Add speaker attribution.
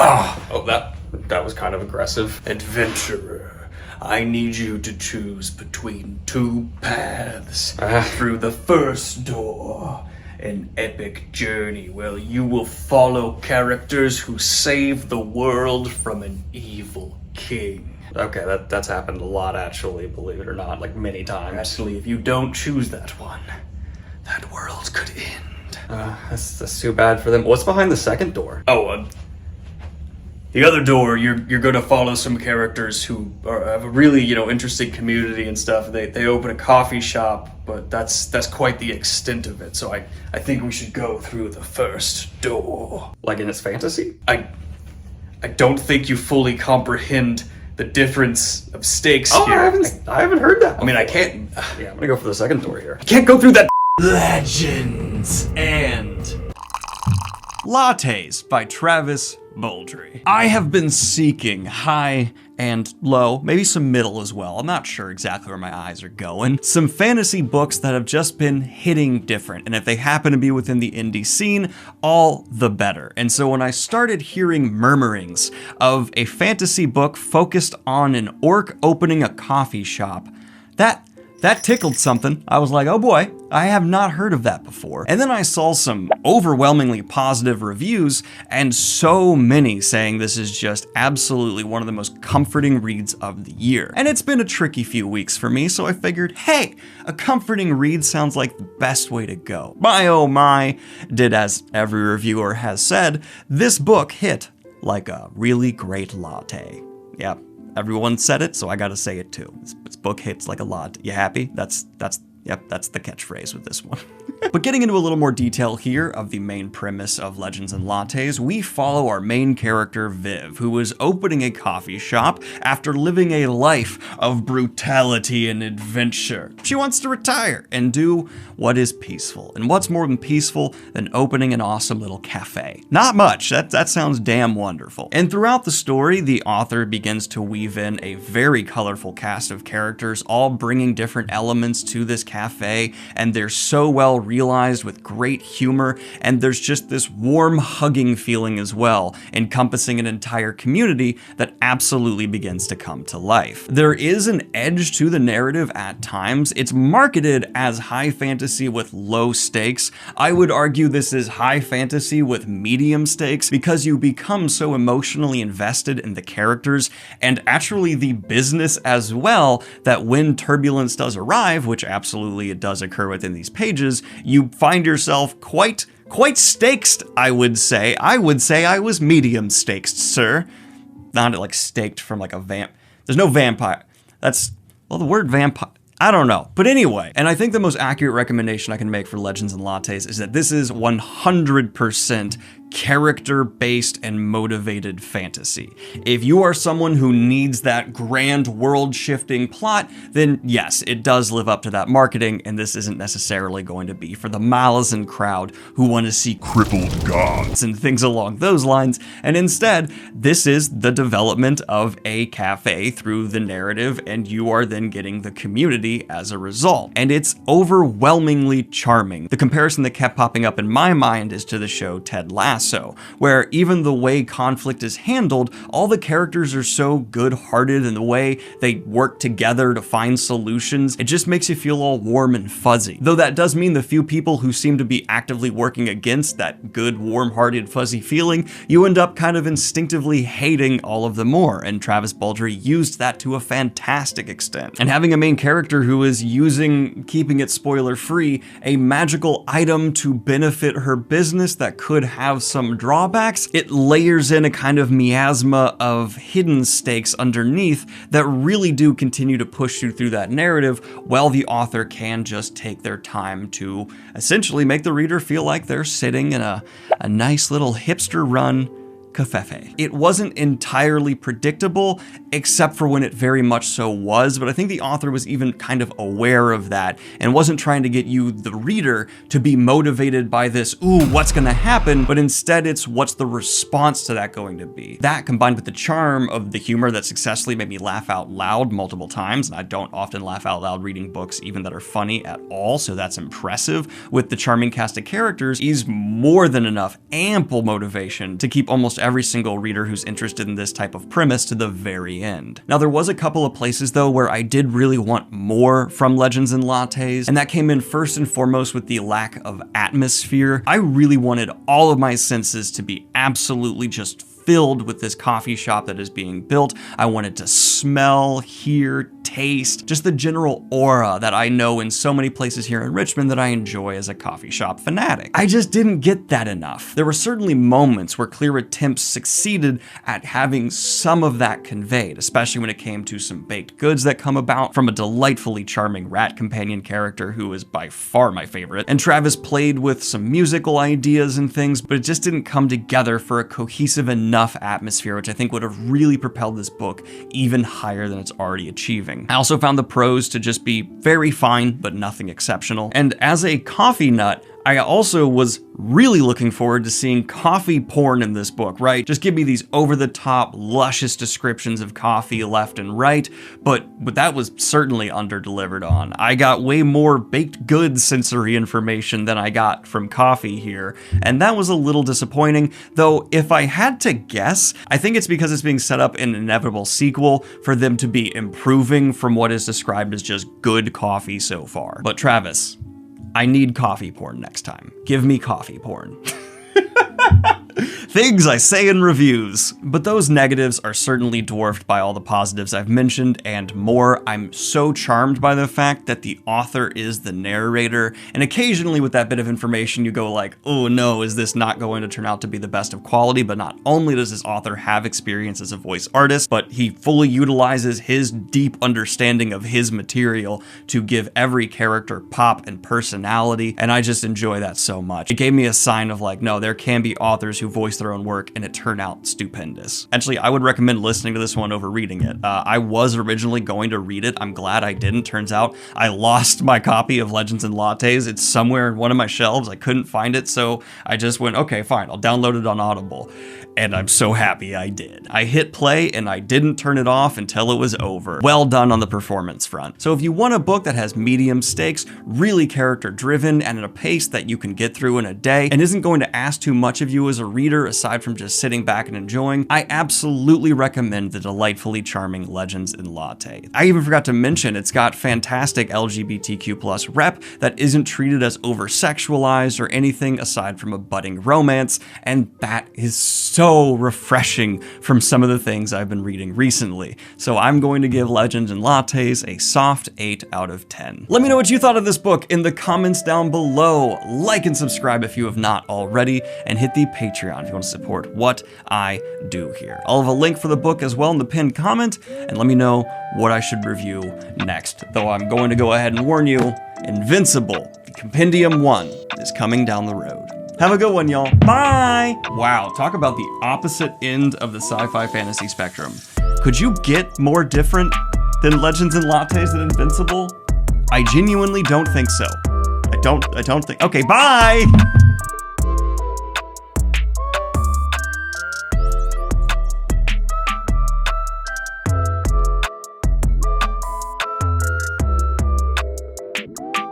Speaker 1: Oh, that was kind of aggressive. Adventurer, I need you to choose between two paths. Through the first door, an epic journey where you will follow characters who save the world from an evil king. Okay, that's happened a lot, actually, believe it or not, like many times. Actually, if you don't choose that one, that world could end. That's too bad for them. What's behind the second door? The other door, you're going to follow some characters who have a really, interesting community and stuff. They open a coffee shop, but that's quite the extent of it. So I think we should go through the first door. Like in its fantasy? I don't think you fully comprehend the difference of stakes here. I haven't heard that before. I mean, I can't... Yeah, I'm gonna go for the second door here. I can't go through that... Legends and...
Speaker 2: Lattes by Travis Baldry. I have been seeking high and low, maybe some middle as well. I'm not sure exactly where my eyes are going. Some fantasy books that have just been hitting different, and if they happen to be within the indie scene, all the better. And so when I started hearing murmurings of a fantasy book focused on an orc opening a coffee shop, that tickled something. I was like, oh boy, I have not heard of that before. And then I saw some overwhelmingly positive reviews and so many saying this is just absolutely one of the most comforting reads of the year. And it's been a tricky few weeks for me, so I figured, hey, a comforting read sounds like the best way to go. My oh my, did as every reviewer has said, this book hit like a really great latte. Yep. Everyone said it, so I gotta say it too. This book hits like a lot. You happy? That's the catchphrase with this one. But getting into a little more detail here of the main premise of Legends and Lattes, we follow our main character, Viv, who is opening a coffee shop after living a life of brutality and adventure. She wants to retire and do what is peaceful. And what's more than peaceful than opening an awesome little cafe? Not much. That sounds damn wonderful. And throughout the story, the author begins to weave in a very colorful cast of characters, all bringing different elements to this cafe, and they're so well realized with great humor, and there's just this warm hugging feeling as well, encompassing an entire community that absolutely begins to come to life. There is an edge to the narrative at times. It's marketed as high fantasy with low stakes. I would argue this is high fantasy with medium stakes because you become so emotionally invested in the characters and actually the business as well that when turbulence does arrive, which absolutely it does occur within these pages, you find yourself quite staked, I would say. I would say I was medium staked, sir. Not like staked from like a vamp. There's no vampire. That's, well, the word vampire, I don't know. But anyway, and I think the most accurate recommendation I can make for Legends and Lattes is that this is 100% character-based and motivated fantasy. If you are someone who needs that grand world-shifting plot, then yes, it does live up to that marketing, and this isn't necessarily going to be for the Malazan crowd who want to see crippled gods and things along those lines, and instead, this is the development of a cafe through the narrative, and you are then getting the community as a result. And it's overwhelmingly charming. The comparison that kept popping up in my mind is to the show Ted Lasso, where even the way conflict is handled, all the characters are so good-hearted in the way they work together to find solutions. It just makes you feel all warm and fuzzy. Though that does mean the few people who seem to be actively working against that good, warm-hearted, fuzzy feeling, you end up kind of instinctively hating all of them more, and Travis Baldry used that to a fantastic extent. And having a main character who is using, keeping it spoiler-free, a magical item to benefit her business that could have some drawbacks, it layers in a kind of miasma of hidden stakes underneath that really do continue to push you through that narrative, while the author can just take their time to essentially make the reader feel like they're sitting in a nice little hipster-run covfefe. It wasn't entirely predictable, except for when it very much so was, but I think the author was even kind of aware of that and wasn't trying to get you, the reader, to be motivated by this, ooh, what's gonna happen, but instead it's what's the response to that going to be. That combined with the charm of the humor that successfully made me laugh out loud multiple times, and I don't often laugh out loud reading books even that are funny at all, so that's impressive, with the charming cast of characters, is more than enough ample motivation to keep almost every single reader who's interested in this type of premise to the very end. Now, there was a couple of places though where I did really want more from Legends and Lattes, and that came in first and foremost with the lack of atmosphere. I really wanted all of my senses to be absolutely just filled with this coffee shop that is being built. I wanted to smell, hear, taste, just the general aura that I know in so many places here in Richmond that I enjoy as a coffee shop fanatic. I just didn't get that enough. There were certainly moments where clear attempts succeeded at having some of that conveyed, especially when it came to some baked goods that come about from a delightfully charming rat companion character who is by far my favorite. And Travis played with some musical ideas and things, but it just didn't come together for a cohesive enough atmosphere, which I think would have really propelled this book even higher than it's already achieving. I also found the prose to just be very fine, but nothing exceptional. And as a coffee nut, I also was really looking forward to seeing coffee porn in this book, right? Just give me these over-the-top, luscious descriptions of coffee left and right, but that was certainly under-delivered on. I got way more baked goods sensory information than I got from coffee here, and that was a little disappointing, though if I had to guess, I think it's because it's being set up in an inevitable sequel for them to be improving from what is described as just good coffee so far. But Travis, I need coffee porn next time. Give me coffee porn. Things I say in reviews. But those negatives are certainly dwarfed by all the positives I've mentioned and more. I'm so charmed by the fact that the author is the narrator, and occasionally with that bit of information you go like, oh no, is this not going to turn out to be the best of quality? But not only does this author have experience as a voice artist, but he fully utilizes his deep understanding of his material to give every character pop and personality, and I just enjoy that so much. It gave me a sign of like, no, there can be authors who voice their own work and it turned out stupendous. Actually, I would recommend listening to this one over reading it. I was originally going to read it. I'm glad I didn't. Turns out I lost my copy of Legends and Lattes. It's somewhere in one of my shelves. I couldn't find it, so I just went, okay, fine, I'll download it on Audible. And I'm so happy I did. I hit play and I didn't turn it off until it was over. Well done on the performance front. So if you want a book that has medium stakes, really character driven, and at a pace that you can get through in a day, and isn't going to ask too much of you as a reader aside from just sitting back and enjoying, I absolutely recommend the delightfully charming Legends and Latte. I even forgot to mention it's got fantastic LGBTQ+ rep that isn't treated as over-sexualized or anything aside from a budding romance, and that is so refreshing from some of the things I've been reading recently. So I'm going to give Legends and Lattes a soft 8 out of 10. Let me know what you thought of this book in the comments down below. Like and subscribe if you have not already, and hit the Patreon if you want to support what I do here. I'll have a link for the book as well in the pinned comment, and let me know what I should review next. Though I'm going to go ahead and warn you, Invincible, Compendium 1 is coming down the road. Have a good one, y'all. Bye! Wow, talk about the opposite end of the sci-fi fantasy spectrum. Could you get more different than Legends and Lattes and Invincible? I genuinely don't think so. I don't think. Okay, bye!